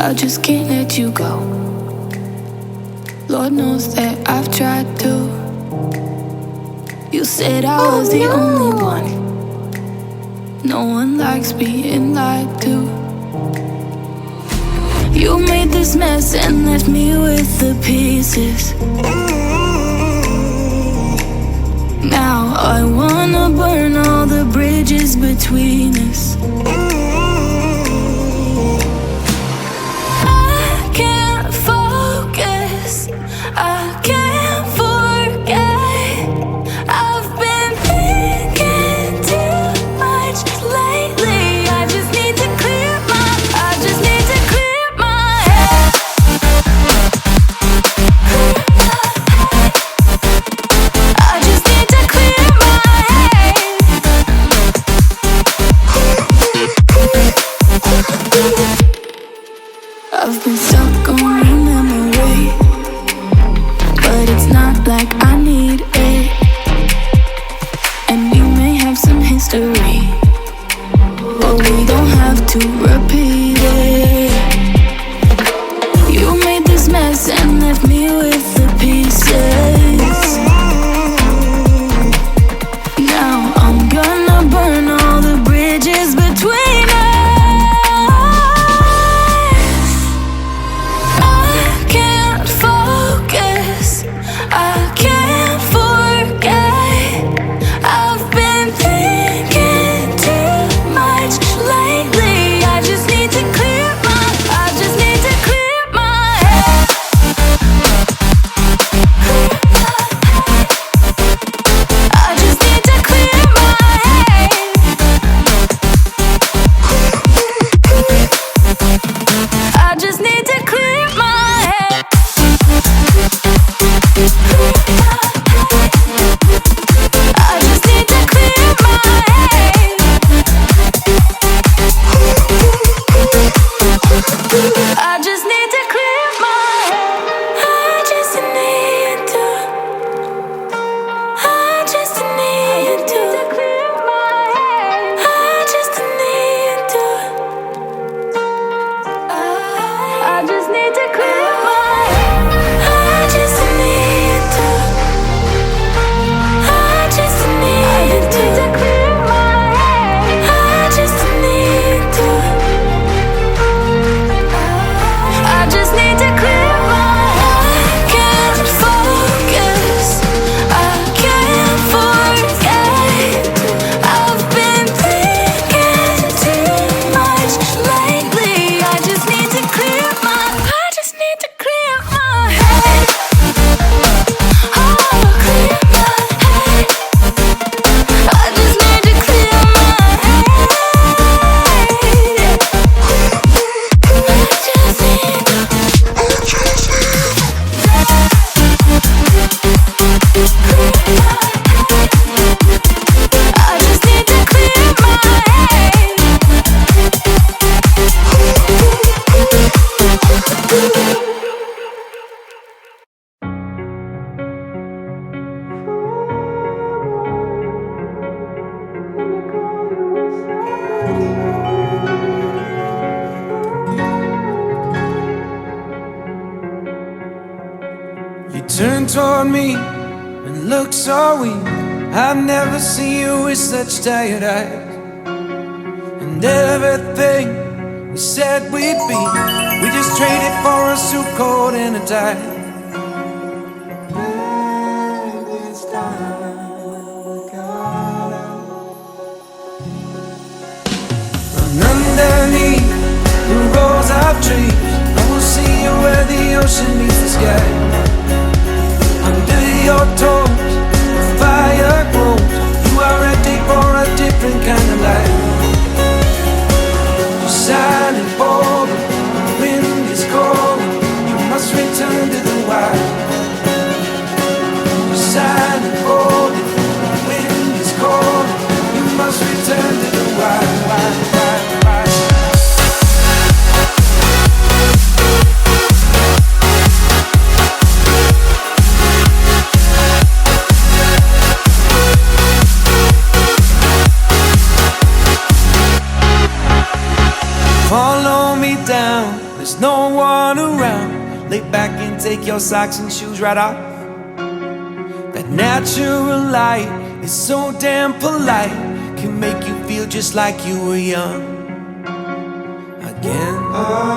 I just can't let you go. Lord knows that I've tried to. You said I was the only one. No one likes being lied to. You made this mess and left me with the pieces. Now I wanna burn all the bridges between us. I can't focus, I can't forget. I've been thinking too much lately. I just need to clear my head. I just need to clear my head. I've been stuck on your memory, but it's not like I need it. And we may have some history, but we don't have to repeat it. You made this mess and left me with the pieces. Now I'm gonna burn all the bridges between us. I can't focus, I can't forget. I've been thinking too much lately. I just need to clear my head. I just need to clear my head. I just need to clear my head. I just need to clear my head. I just need to clear my head. I just need to. I just need to clear my head. I just need to. I just need to clear my head. I just need to. I just need to clear my head. I just need to. I just need to clear my head. I can't focus, I can't forget. I've been thinking too much lately. I just need to clear my head. Oh, clear my head. I just need to clear my head. I just need to clear my head. You turn toward me and look so weak. I've never seen you with such tired eyes. And everything we said we'd be, we just traded for a suit coat and a tie. And underneath the rows of trees, I will see you where the ocean meets the sky. Under your toes, the fire grows. You are ready for a different kind of life. You're silent, bold, the wind is cold. You must return to the wild. You're silent, bold, the wind is cold. You must return to the wild, wild, wild, wild. take your socks and shoes right off. That natural light is so damn polite, can make you feel just like you were young again.